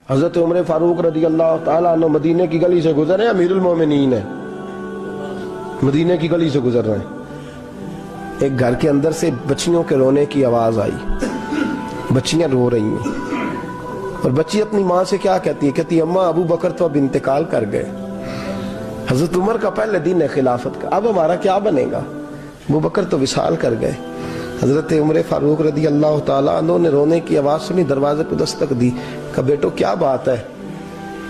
حضرت عمر فاروق رضی اللہ تعالیٰ عنہ مدینے کی گلی سے گزر رہے ہیں، امیر المومنین ہے، مدینے کی گلی سے گزر رہے ہیں، ایک گھر کے اندر سے بچیوں کے رونے کی آواز آئی، بچیاں رو رہی ہیں، اور بچی اپنی ماں سے کیا کہتی ہے؟ کہتی ہے اماں ابو بکر تو اب انتقال کر گئے، حضرت عمر کا پہلے دن ہے خلافت کا، اب ہمارا کیا بنے گا؟ ابو بکر تو وصال کر گئے۔ حضرت عمر فاروق رضی اللہ تعالیٰ عنہ نے رونے کی آواز سنی، دروازے پہ دستک دی، کہا بیٹو کیا بات ہے؟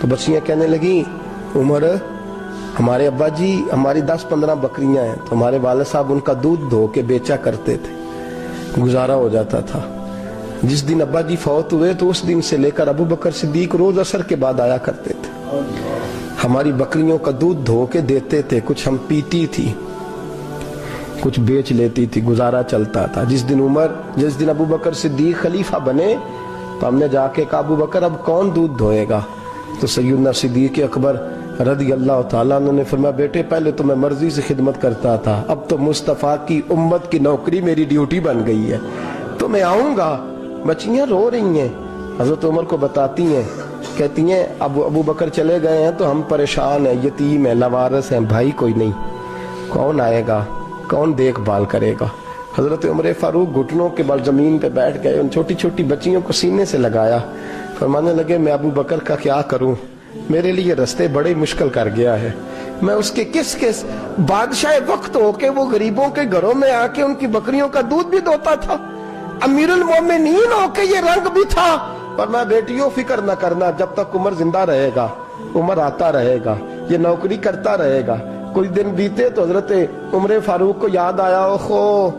تو بچیاں کہنے لگیں عمر ہمارے ابا جی ہماری 10-15 بکریاں ہیں، تو ہمارے والد صاحب ان کا دودھ دھو کے بیچا کرتے تھے، گزارا ہو جاتا تھا۔ جس دن ابا جی فوت ہوئے تو اس دن سے لے کر ابو بکر صدیق روز عصر کے بعد آیا کرتے تھے، ہماری بکریوں کا دودھ دھو کے دیتے تھے، کچھ ہم پیتی تھی، کچھ بیچ لیتی تھی، گزارا چلتا تھا۔ جس دن ابو بکر صدیق خلیفہ بنے تو ہم نے جا کے کہا ابو بکر اب کون دودھ دھوئے گا؟ تو سیدنا صدیق اکبر رضی اللہ تعالیٰ عنہ نے فرمایا بیٹے پہلے تو میں مرضی سے خدمت کرتا تھا، اب تو مصطفیٰ کی امت کی نوکری میری ڈیوٹی بن گئی ہے، تو میں آؤں گا۔ بچیاں رو رہی ہیں، حضرت عمر کو بتاتی ہیں، کہتی ہیں ابو بکر چلے گئے ہیں تو ہم پریشان ہیں، یتیم ہیں، لاوارث ہیں، بھائی کوئی نہیں، کون آئے گا، کون دیکھ بھال کرے گا؟ حضرت عمر فاروق گھٹنوں کے بل زمین پہ بیٹھ گئے، ان چھوٹی چھوٹی بچیوں کو سینے سے لگایا، فرمانے لگے میں ابو بکر کا کیا کروں، میرے لیے رستے بڑے مشکل کر گیا ہے، میں اس کے کس بادشاہ وقت ہو کے وہ غریبوں کے گھروں میں آ کے ان کی بکریوں کا دودھ بھی دوتا تھا، امیر المومنین ہو کے یہ رنگ بھی تھا۔ فرمایا بیٹیوں فکر نہ کرنا، جب تک عمر زندہ رہے گا، عمر آتا رہے گا، یہ نوکری کرتا رہے گا۔ کچھ دن بیتے تو حضرت عمر فاروق کو یاد آیا اوہو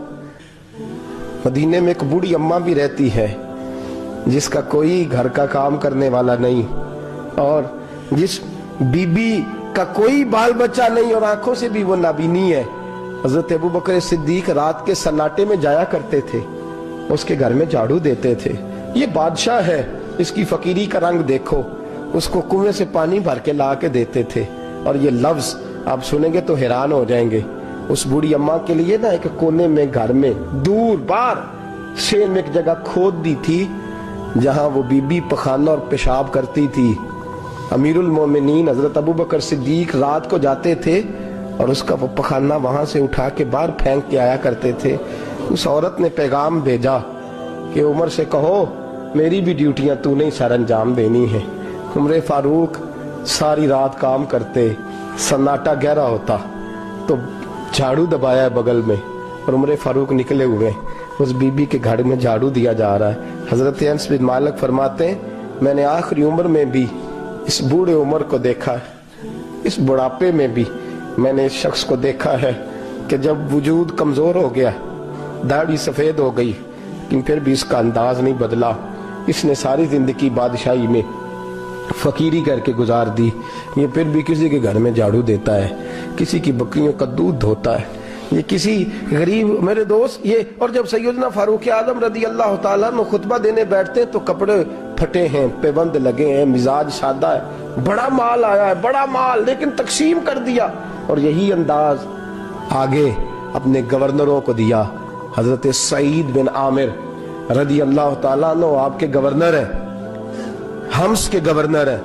مدینے میں ایک بوڑھی اماں بھی رہتی ہے جس کا کوئی گھر کا کام کرنے والا نہیں، اور جس بی بی کا کوئی بال بچہ نہیں، اور آنکھوں سے بھی وہ نابینی ہے۔ حضرت ابو بکر صدیق رات کے سناٹے میں جایا کرتے تھے، اس کے گھر میں جھاڑو دیتے تھے، یہ بادشاہ ہے، اس کی فقیری کا رنگ دیکھو، اس کو کنویں سے پانی بھر کے لا کے دیتے تھے۔ اور یہ لفظ آپ سنیں گے تو حیران ہو جائیں گے، اس بوڑھی اماں کے لیے نا ایک کونے میں گھر میں دور بار شیر میں ایک جگہ کھود دی تھی جہاں وہ بی بی پخانہ اور پیشاب کرتی تھی۔ امیر المومنین حضرت ابو بکر صدیق رات کو جاتے تھے اور اس کا وہ پخانہ وہاں سے اٹھا کے باہر پھینک کے آیا کرتے تھے۔ اس عورت نے پیغام بھیجا کہ عمر سے کہو میری بھی ڈیوٹیاں تو نہیں سر انجام دینی ہے۔ عمر فاروق ساری رات کام کرتے، سناٹا گہرا ہوتا تو جھاڑو دبایا ہے بغل میں، اور عمر فاروق نکلے ہوئے اس بی بی کے گھر میں جھاڑو دیا جا رہا ہے۔ حضرت انس بن مالک فرماتے ہیں میں نے آخری عمر میں بھی اس بوڑھے عمر کو دیکھا ہے، اس بڑھاپے میں بھی میں نے اس شخص کو دیکھا ہے کہ جب وجود کمزور ہو گیا، داڑھی سفید ہو گئی، لیکن پھر بھی اس کا انداز نہیں بدلا، اس نے ساری زندگی بادشاہی میں فقیری کر کے گزار دی، یہ پھر بھی کسی کے گھر میں جھاڑو دیتا ہے، کسی کی بکریوں کا دودھ دھوتا ہے، یہ کسی غریب میرے دوست یہ۔ اور جب سیدنا فاروق اعظم رضی اللہ تعالیٰ عنہ خطبہ دینے بیٹھتے تو کپڑے پھٹے ہیں، پیبند لگے ہیں، مزاج سادہ ہے، بڑا مال آیا ہے، بڑا مال، لیکن تقسیم کر دیا، اور یہی انداز آگے اپنے گورنروں کو دیا۔ حضرت سعید بن عامر رضی اللہ تعالیٰ عنہ آپ کے گورنر ہیں، حمص کے گورنر ہیں۔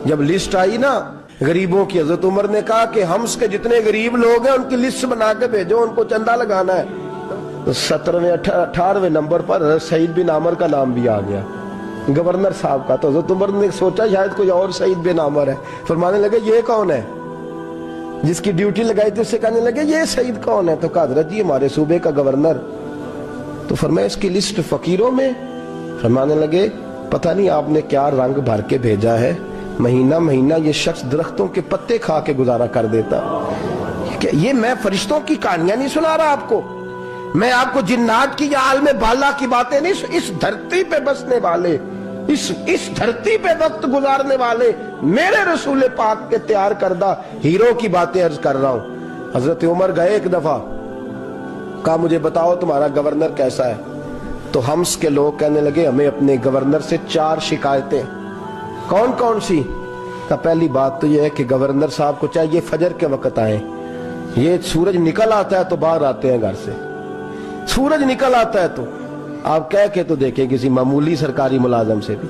جب لسٹ آئی نا غریبوں کی، حضرت عمر نے کہا کہ حمص کے جتنے غریب لوگ ہیں ان کی لسٹ بنا کے بھیجو، ان کو چندہ لگانا ہے۔ 17ویں 18ویں نمبر پر حضرت سعید بن عامر کا نام بھی آ گیا، گورنر صاحب کا۔ تو حضرت عمر نے سوچا شاید کوئی اور سعید بن عامر ہے، فرمانے لگے یہ کون ہے؟ جس کی ڈیوٹی لگائی تھی اس سے کہنے لگے یہ سعید کون ہے؟ تو کہا حضرت جی ہمارے صوبے کا گورنر۔ تو فرمایا اس کی لسٹ فقیروں میں؟ فرمانے لگے پتہ نہیں آپ نے کیا رنگ بھر کے بھیجا ہے، مہینہ مہینہ یہ شخص درختوں کے پتے کھا کے گزارا کر دیتا۔ یہ میں فرشتوں کی کہانیاں نہیں سنا رہا آپ کو، میں آپ کو جنات کی یا عالم بالا کی باتیں نہیں، اس دھرتی پہ بسنے والے، اس دھرتی پہ وقت گزارنے والے میرے رسول پاک کے تیار کردہ ہیرو کی باتیں عرض کر رہا ہوں۔ حضرت عمر گئے ایک دفعہ، کہا مجھے بتاؤ تمہارا گورنر کیسا ہے؟ تو حمص کے لوگ کہنے لگے ہمیں اپنے گورنر سے 4 شکایتیں۔ کون کون سی؟ تو پہلی بات تو یہ ہے کہ گورنر صاحب کو چاہیے فجر کے وقت آئیں، یہ سورج نکل آتا ہے تو باہر آتے ہیں گھر سے، سورج نکل آتا ہے تو آپ کہہ کے تو دیکھیں کسی معمولی سرکاری ملازم سے بھی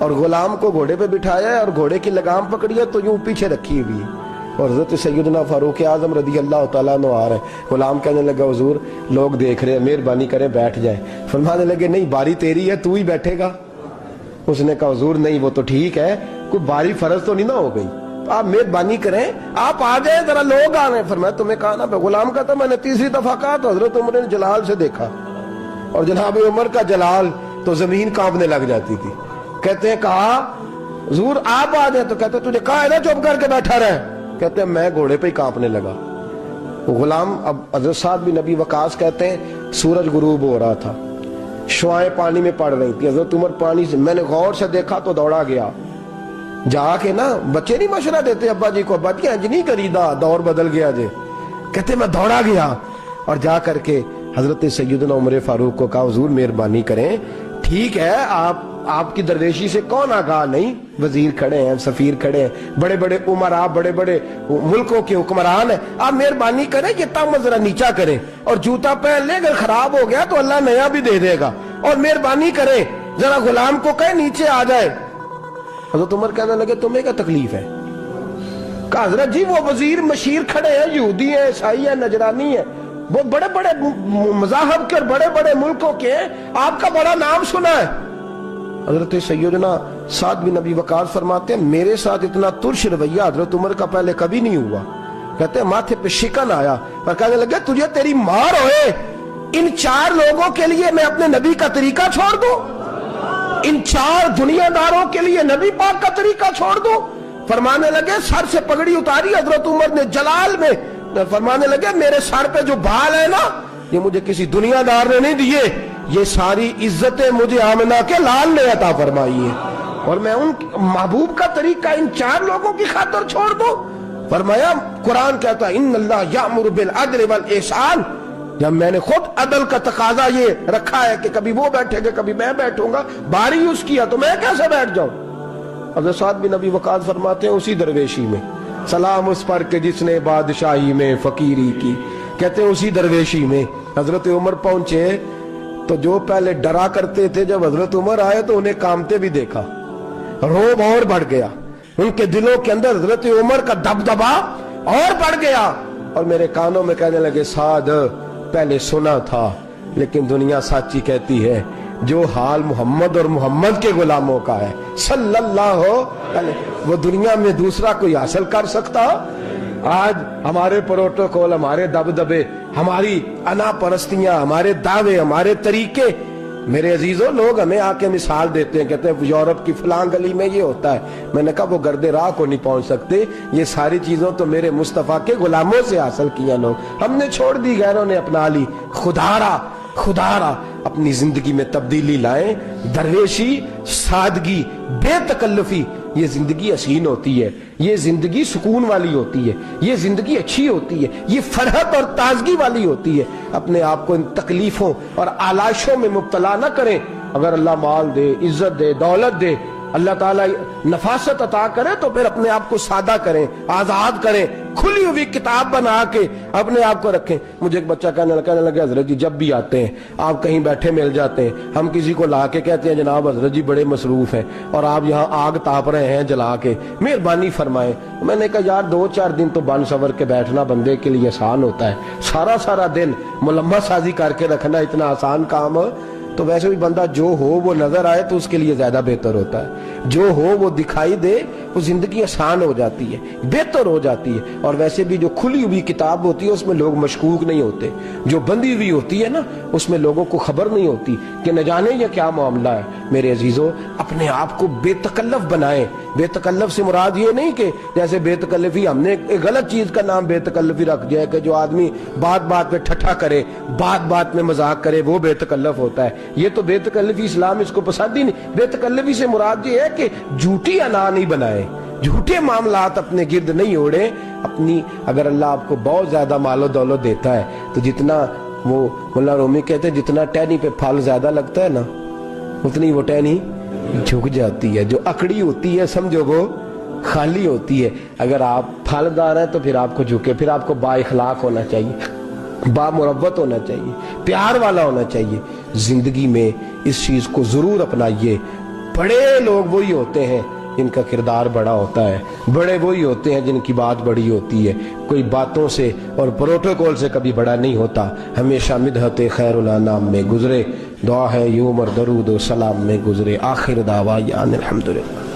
اور غلام کو گھوڑے پہ بٹھایا ہے اور گھوڑے کی لگام پکڑی ہے تو یوں پیچھے رکھی ہوئی ہے، اور حضرت سیدنا فاروق اعظم رضی اللہ تعالیٰ عنہ آ رہے ہیں۔ غلام کہنے لگا حضور لوگ دیکھ رہے ہیں، مہربانی کریں بیٹھ جائیں۔ فرمانے لگے نہیں، باری تیری ہے، تو ہی بیٹھے گا۔ اس نے کہا حضور نہیں، وہ تو ٹھیک ہے، کوئی باری فرض تو نہیں نہ ہو گئی، آپ مہربانی کریں آپ آ جائیں، ذرا لوگ آ رہے ہیں۔ فرمایا تمہیں کہا نا، غلام کہتا میں نے تیسری دفعہ کہا تو حضرت عمر نے جلال سے دیکھا، اور جناب عمر کا جلال تو زمین کانپنے لگ جاتی تھی۔ کہتے ہیں کہا حضور آپ آ جائیں، تو کہتے ہیں تجھے کہا ہے نا چپ کر کے بیٹھا رہے، کہتے ہیں میں گھوڑے پہ ہی کانپنے لگا۔ غلام اب حضرت سعد بن ابی وقاص کہتے ہیں سورج غروب ہو رہا تھا، شعائیں پانی میں پڑ رہی تھی، حضرت عمر پانی سے، میں نے غور سے دیکھا تو دوڑا گیا، جا کے نا بچے نہیں مشورہ دیتے ابا جی کو، ابا جی انج نہیں کریدا، دور بدل گیا جے، کہتے میں دوڑا گیا اور جا کر کے حضرت سیدنا عمر فاروق کو کہا حضور مہربانی کریں، ٹھیک ہے آپ کی درویشی سے کون آگاہ نہیں، وزیر کھڑے ہیں، سفیر کھڑے ہیں، بڑے بڑے عمرا، بڑے بڑے ملکوں کے حکمران ہیں، آپ مہربانی کریں یہ تم ذرا نیچا کریں اور جوتا پہن لیں، اگر خراب ہو گیا تو اللہ نیا بھی دے دے گا، اور مہربانی کریں ذرا غلام کو کہیں نیچے آ جائے۔ حضرت عمر کہنے لگے تمہیں کیا تکلیف ہے؟ کہا حضرت جی وہ وزیر مشیر کھڑے ہیں، یہودی ہیں، عیسائی ہیں، نجرانی ہیں، وہ بڑے بڑے مذاہب کے اور بڑے بڑے ملکوں کے ہیں، آپ کا بڑا نام سنا ہے۔ حضرت سیدنا سعد بن ابی وقاص فرماتے ہیں میرے ساتھ اتنا ترش رویہ حضرت عمر کا پہلے کبھی نہیں ہوا، کہتے ہیں ماتھے پہ شکن آیا اور کہنے لگے تجھے تیری مار ہوئے، ان 4 لوگوں کے لیے میں اپنے نبی کا طریقہ چھوڑ دوں، ان 4 دنیا داروں کے لیے نبی پاک کا طریقہ چھوڑ دوں؟ فرمانے لگے سر سے پگڑی اتاری حضرت عمر نے جلال میں، فرمانے لگے میرے سر پہ جو بال ہے نا یہ مجھے کسی دنیا دار نے نہیں دیے، یہ ساری عزتیں مجھے آمنہ کے لال نے عطا فرمائی ہے، اور میں ان محبوب کا طریقہ ان 4 لوگوں کی خاطر چھوڑ دوں؟ فرمایا قرآن کہتا ہے ان اللہ یامر بالعدل والاحسان، جب میں نے خود عدل کا تقاضا یہ رکھا ہے کہ کبھی وہ بیٹھے گا کبھی میں بیٹھوں گا، باری اس کی ہے تو میں کیسے بیٹھ جاؤں؟ حضرت سعد بن ابی وقاص فرماتے ہیں اسی درویشی میں سلام اس پر کہ جس نے بادشاہی میں فقیری کی، کہتے ہیں اسی درویشی میں حضرت عمر پہنچے تو جو پہلے ڈرا کرتے تھے جب حضرت عمر آئے تو انہیں کامتے بھی دیکھا، روب اور بڑھ گیا، ان کے دلوں کے اندر حضرت عمر کا دبدبا اور بڑھ گیا، اور میرے کانوں میں کہنے لگے سعد پہلے سنا تھا لیکن دنیا سچی کہتی ہے جو حال محمد اور محمد کے غلاموں کا ہے صلی اللہ علیہ، وہ دنیا میں دوسرا کوئی حاصل کر سکتا؟ آج ہمارے پروٹوکول، ہمارے دبدبے، ہماری انا پرستیاں، ہمارے دعوے، ہمارے طریقے، میرے عزیزوں لوگ ہمیں آ کے مثال دیتے ہیں، کہتے ہیں یورپ کی فلاں گلی میں یہ ہوتا ہے، میں نے کہا وہ گرد راہ کو نہیں پہنچ سکتے، یہ ساری چیزوں تو میرے مصطفیٰ کے غلاموں سے حاصل کیا لوگ، ہم نے چھوڑ دی، غیروں نے اپنا لی۔ خدارا اپنی زندگی میں تبدیلی لائیں، درویشی، سادگی، بے تکلفی، یہ زندگی حسین ہوتی ہے، یہ زندگی سکون والی ہوتی ہے، یہ زندگی اچھی ہوتی ہے، یہ فرحت اور تازگی والی ہوتی ہے۔ اپنے آپ کو ان تکلیفوں اور آلائشوں میں مبتلا نہ کریں، اگر اللہ مال دے، عزت دے، دولت دے، اللہ تعالیٰ نفاست عطا کرے تو پھر اپنے آپ کو سادہ کریں، آزاد کریں، کھلی ہوئی کتاب بنا کے اپنے آپ کو رکھیں۔ مجھے ایک بچہ کہنے لگا حضرت جی جب بھی آتے ہیں آپ کہیں بیٹھے مل جاتے ہیں، ہم کسی کو لا کے کہتے ہیں جناب حضرت جی بڑے مصروف ہیں اور آپ یہاں آگ تاپ رہے ہیں جلا کے، مہربانی فرمائیں۔ میں نے کہا یار 2-4 دن تو بن سور کے بیٹھنا بندے کے لیے آسان ہوتا ہے، سارا دن ملمہ سازی کر کے رکھنا اتنا آسان کام تو ویسے بھی بندہ جو ہو وہ نظر آئے تو اس کے لیے زیادہ بہتر ہوتا ہے، جو ہو وہ دکھائی دے، وہ زندگی آسان ہو جاتی ہے، بہتر ہو جاتی ہے۔ اور ویسے بھی جو کھلی ہوئی کتاب ہوتی ہے اس میں لوگ مشکوک نہیں ہوتے، جو بندی ہوئی ہوتی ہے نا اس میں لوگوں کو خبر نہیں ہوتی کہ نہ جانے یہ کیا معاملہ ہے۔ میرے عزیزوں اپنے آپ کو بے تکلف بنائیں۔ بے تکلف سے مراد یہ نہیں کہ جیسے بے تکلفی ہم نے ایک غلط چیز کا نام بے تکلفی رکھ دیا ہے کہ جو آدمی بات پہ ٹھٹھا کرے، بات میں مذاق کرے، وہ بے تکلف ہوتا ہے۔ یہ تو بے تکلفی اسلام اس کو پسند ہی نہیں۔ بے تکلفی سے مراد یہ ہے کہ جھوٹی انا نہیں بنائے، جھوٹے معاملات اپنے گرد نہیں اوڑے۔ اپنی اگر اللہ آپ کو بہت زیادہ مال و دولت دیتا ہے تو جتنا وہ مولانا رومی کہتے ہیں جتنا ٹہنی پہ پھل زیادہ لگتا ہے نا اتنی وہ ٹہنی جھک جاتی ہے، جو اکڑی ہوتی ہے سمجھو وہ خالی ہوتی ہے۔ اگر آپ پھلدار ہیں تو پھر آپ کو جھکے، پھر آپ کو با اخلاق ہونا چاہیے، با مربت ہونا چاہیے، پیار والا ہونا چاہیے۔ زندگی میں اس چیز کو ضرور اپنائیے، بڑے لوگ وہی ہوتے ہیں جن کا کردار بڑا ہوتا ہے، بڑے وہی ہوتے ہیں جن کی بات بڑی ہوتی ہے، کوئی باتوں سے اور پروٹوکول سے کبھی بڑا نہیں ہوتا، ہمیشہ مدحت خیر الانام میں گزرے، دعا ہے یہ عمر درود و سلام میں گزرے، آخر دعویٰ الحمدللہ۔